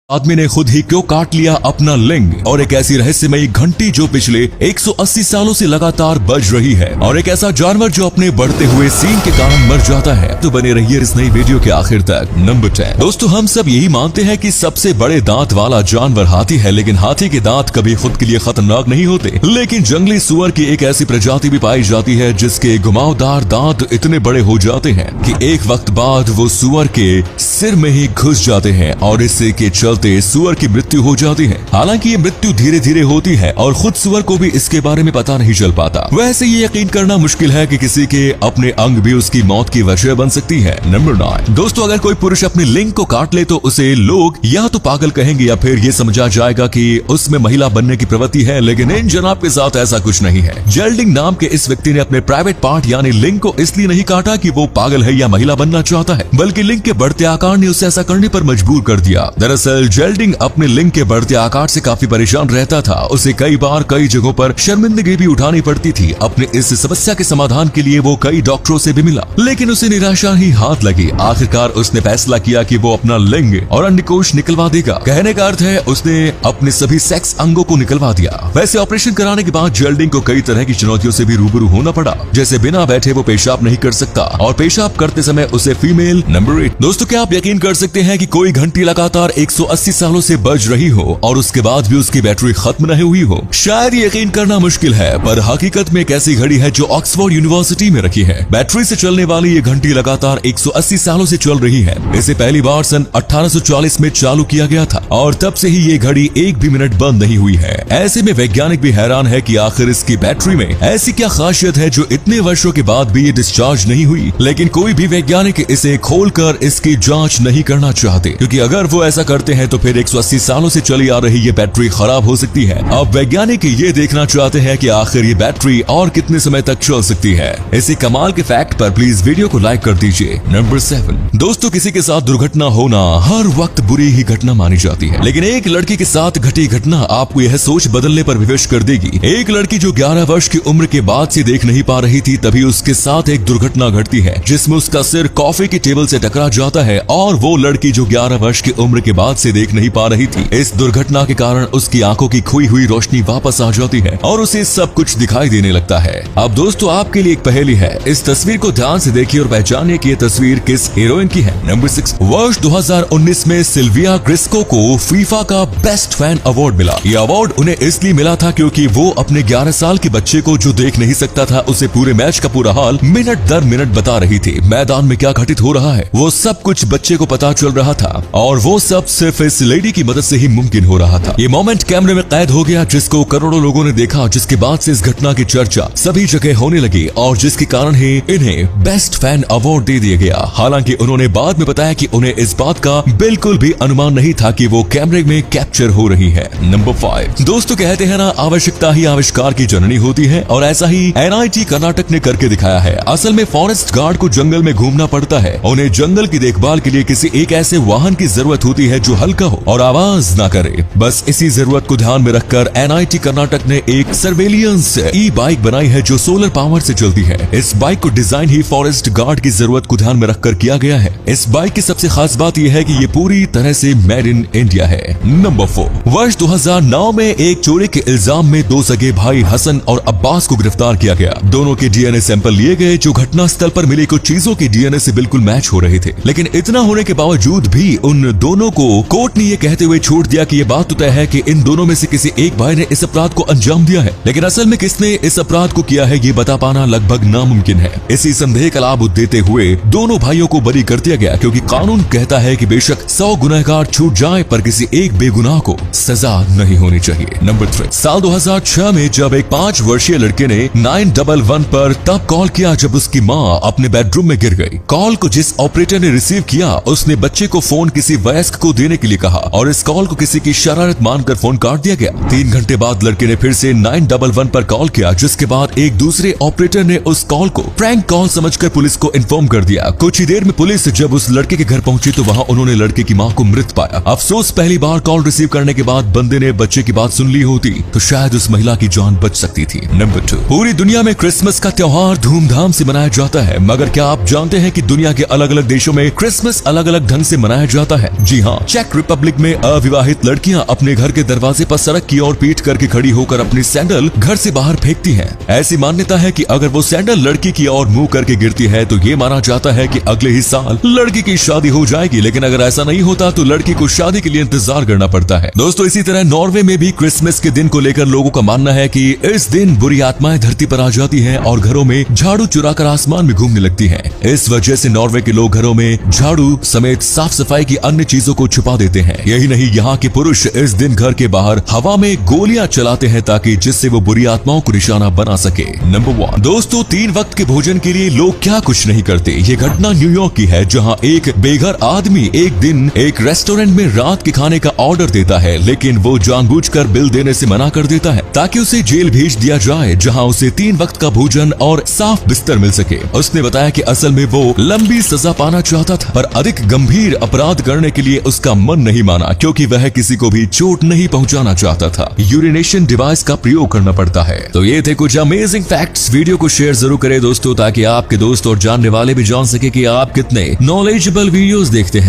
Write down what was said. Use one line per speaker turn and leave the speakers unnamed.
आदमी ने खुद ही क्यों काट लिया अपना लिंग, और एक ऐसी रहस्यमयी घंटी जो पिछले 180 सालों से लगातार बज रही है, और एक ऐसा जानवर जो अपने बढ़ते हुए सींग के कारण मर जाता है। तो बने रहिए इस नई वीडियो के आखिर तक। नंबर 10। दोस्तों, हम सब यही मानते हैं कि सबसे बड़े दांत वाला जानवर हाथी है, लेकिन हाथी के दांत कभी खुद के लिए खतरनाक नहीं होते। लेकिन जंगली सुअर की एक ऐसी प्रजाति भी पाई जाती है जिसके घुमावदार दांत इतने बड़े हो जाते हैं कि एक वक्त बाद वो सुअर के सिर में ही घुस जाते हैं, और इससे के चलते सुअर की मृत्यु हो जाती है। हालांकि ये मृत्यु धीरे धीरे होती है और खुद सुअर को भी इसके बारे में पता नहीं चल पाता। वैसे ये यकीन करना मुश्किल है कि किसी के अपने अंग भी उसकी मौत की वजह बन सकती है। नंबर 9। दोस्तों, अगर कोई पुरुष अपने लिंग को काट ले तो उसे लोग या तो पागल कहेंगे या फिर ये समझा जाएगा कि उसमें महिला बनने की प्रवृत्ति है, लेकिन इन जनाब के साथ ऐसा कुछ नहीं है। जेल्डिंग नाम के इस व्यक्ति ने अपने प्राइवेट पार्ट यानी लिंग को इसलिए नहीं काटा कि वो पागल है या महिला बनना चाहता है, बल्कि लिंग के बढ़ते आकार ने उसे ऐसा करने पर मजबूर कर दिया। दरअसल जेल्डिंग अपने लिंग के बढ़ते आकार से काफी परेशान रहता था। उसे कई बार कई जगहों पर शर्मिंदगी भी उठानी पड़ती थी। अपने इस समस्या के समाधान के लिए वो कई डॉक्टरों से भी मिला, लेकिन उसे निराशा ही हाथ लगी। आखिरकार उसने फैसला किया कि वो अपना लिंग और अंडकोश निकलवा देगा। कहने का अर्थ है उसने अपने सभी सेक्स अंगों को निकलवा दिया। वैसे ऑपरेशन कराने के बाद जेल्डिंग को कई तरह की चुनौतियों से भी रूबरू होना पड़ा, जैसे बिना बैठे वो पेशाब नहीं कर सकता और पेशाब करते समय उसे फीमेल। नंबर 8। दोस्तों, क्या आप यकीन कर सकते हैं कि कोई घंटी लगातार 180 सालों से बज रही हो और उसके बाद भी उसकी बैटरी खत्म नहीं हुई हो? शायद यकीन करना मुश्किल है, पर हकीकत में एक ऐसी घड़ी है जो ऑक्सफोर्ड यूनिवर्सिटी में रखी है। बैटरी से चलने वाली ये घंटी लगातार 180 सालों से चल रही है। इसे पहली बार सन 1840 में चालू किया गया था और तब से ही ये घड़ी एक भी मिनट बंद नहीं हुई है। ऐसे में वैज्ञानिक भी हैरान है कि आखिर इसकी बैटरी में ऐसी क्या खासियत है जो इतने वर्षों के बाद भी ये डिस्चार्ज नहीं हुई। लेकिन कोई भी वैज्ञानिक इसे खोलकर इसकी जांच नहीं करना चाहते, क्योंकि अगर वो ऐसा करते हैं तो फिर 180 सालों से चली आ रही ये बैटरी खराब हो सकती है। अब वैज्ञानिक ये देखना चाहते हैं कि आखिर ये बैटरी और कितने समय तक चल सकती है। इसी कमाल के फैक्ट पर प्लीज वीडियो को लाइक कर दीजिए। नंबर 7। दोस्तों, किसी के साथ दुर्घटना होना हर वक्त बुरी ही घटना मानी जाती है, लेकिन एक लड़की के साथ घटी घटना आपको यह सोच बदलने पर विवश कर देगी। एक लड़की जो 11 वर्ष की उम्र के बाद से देख नहीं पा रही थी, तभी उसके साथ एक दुर्घटना घटती है जिसमें उसका सिर कॉफी की टेबल से टकरा जाता है, और वो लड़की जो 11 वर्ष की उम्र के बाद से देख नहीं पा रही थी, इस दुर्घटना के कारण उसकी आंखों की खोई हुई रोशनी वापस आ जाती है और उसे सब कुछ दिखाई देने लगता है। अब दोस्तों, आपके लिए एक पहेली है। इस तस्वीर को ध्यान से देखिए और पहचानिए कि ये तस्वीर किस हीरोइन की है। नंबर 6। वर्ष 2019 में सिल्विया ग्रिस्को को फीफा का बेस्ट फैन अवार्ड मिला। ये अवार्ड उन्हें इसलिए मिला था क्योंकि वो अपने 11 साल के बच्चे को जो देख नहीं सकता था, उसे पूरे मैच का पूरा हाल मिनट दर मिनट बता रही थी। मैदान में क्या घटित हो रहा है वो सब कुछ बच्चे को पता चल रहा था, और वो सब सिर्फ इस लेडी की मदद से ही मुमकिन हो रहा था। ये मोमेंट कैमरे में कैद हो गया, जिसको करोड़ों लोगों ने देखा, जिसके बाद से इस घटना की चर्चा सभी जगह होने लगी और जिसके कारण ही इन्हें बेस्ट फैन अवार्ड दे दिया गया। हालांकि उन्होंने बाद में बताया कि उन्हें इस बात का बिल्कुल भी अनुमान नहीं था कि वो कैमरे में कैप्चर हो रही है। नंबर 5। दोस्तों, कहते हैं ना, आवश्यकता ही आविष्कार की जननी होती है, और ऐसा ही NIT कर्नाटक ने करके दिखाया है। असल में फॉरेस्ट गार्ड को जंगल में घूमना पड़ता है। उन्हें जंगल की देखभाल के लिए किसी एक ऐसे वाहन की जरूरत होती है जो हल्का हो और आवाज ना करे। बस इसी जरूरत को ध्यान में रखकर NIT कर्नाटक ने एक सर्वेलियंस बाइक बनाई है जो सोलर पावर से चलती है। इस बाइक को डिजाइन ही फॉरेस्ट गार्ड की जरूरत को ध्यान में रखकर किया गया है। इस बाइक की सबसे खास बात यह है कि ये पूरी तरह से मेड इन इंडिया है। नंबर 4। वर्ष 2009 में एक चोरी के इल्जाम में 2 सगे भाई हसन और अब्बास को गिरफ्तार किया गया। दोनों के DNA सैंपल लिए गए जो घटना स्थल पर मिली कुछ चीजों के DNA से बिल्कुल मैच हो रहे थे, लेकिन इतना होने के बावजूद भी उन दोनों को कोर्ट ने ये कहते हुए छोड़ दिया कि ये बात तो तय है कि इन दोनों में से किसी एक भाई ने इस अपराध को अंजाम दिया है, लेकिन असल में किसने इस अपराध को किया है ये बता पाना लगभग नामुमकिन है। इसी संदेह का लाभ देते हुए दोनों भाइयों को बरी कर दिया गया, क्योंकि कानून कहता है कि बेशक 100 गुनहगार छूट जाए पर किसी एक बेगुनाह को सजा नहीं होनी चाहिए। नंबर 3। साल 2006 में जब एक 5 वर्षीय लड़के ने 911 पर तब कॉल किया जब उसकी माँ अपने बेडरूम में गिर गई। कॉल को जिस ऑपरेटर ने रिसीव किया उसने बच्चे को फोन किसी वयस्क को देने के लिए कहा और इस कॉल को किसी की शरारत मानकर फोन काट दिया गया। 3 घंटे बाद लड़के ने फिर से 911 पर कॉल किया, जिसके बाद एक दूसरे ऑपरेटर ने उस कॉल को प्रैंक कॉल समझकर पुलिस को इन्फॉर्म कर दिया। कुछ ही देर में पुलिस जब उस लड़के के घर पहुंची तो वहां उन्होंने लड़के की मां को मृत पाया। अफसोस, पहली बार कॉल रिसीव करने के बाद बंदे ने बच्चे की बात सुन ली होती तो शायद उस महिला की जान बच सकती थी। नंबर 2। पूरी दुनिया में क्रिसमस का त्योहार धूमधाम से मनाया जाता है, मगर क्या आप जानते हैं कि दुनिया के अलग अलग देशों में क्रिसमस अलग अलग ढंग से मनाया जाता है? जी हाँ, चेक रिपब्लिक में अविवाहित लड़कियां अपने घर के दरवाजे पर सड़क की ओर पीठ करके खड़ी होकर अपनी सैंडल घर से बाहर फेंकती हैं। ऐसी मान्यता है कि अगर वो सैंडल लड़की की ओर मुंह करके गिरती है तो ये माना जाता है कि अगले ही साल लड़की की शादी हो जाएगी। लेकिन अगर ऐसा नहीं होता तो लड़की को शादी के लिए इंतजार करना पड़ता है। दोस्तों, इसी तरह नॉर्वे में भी क्रिसमस के दिन को लेकर लोगों का मानना है कि इस दिन बुरी आत्माएं धरती पर आ जाती हैं और घरों में झाड़ू चुराकर आसमान में घूमने लगती हैं। इस वजह से नॉर्वे के लोग घरों में झाड़ू समेत साफ सफाई की अन्य चीजों को छुपा देते हैं। यही नहीं, यहाँ के पुरुष इस दिन घर के बाहर हवा में गोलियां चलाते हैं ताकि जिससे वो बुरी आत्माओं को निशाना बना सके। नंबर 1 दोस्तों, 3 वक्त के भोजन के लिए लोग क्या कुछ नहीं करते। ये घटना न्यूयॉर्क की है, जहाँ एक बेघर आदमी एक दिन एक रेस्टोरेंट में रात के खाने का ऑर्डर देता है, लेकिन वो जानबूझकर बिल देने से मना कर देता है ताकि उसे जेल भेज दिया जाए, जहाँ उसे 3 वक्त का भोजन और साफ बिस्तर मिल सके। उसने बताया कि असल में वो लंबी सजा पाना चाहता था, पर अधिक गंभीर अपराध करने के लिए उसका मन नहीं माना, क्योंकि वह किसी को भी चोट नहीं पहुंचाना चाहता था। यूरिनेशन डिवाइस का प्रयोग करना पड़ता है। तो ये थे कुछ अमेजिंग फैक्ट्स। वीडियो को शेयर जरूर करें दोस्तों, ताकि आपके दोस्त और जानने वाले भी जान सके कि आप कितने नॉलेजेबल वीडियोस देखते हैं।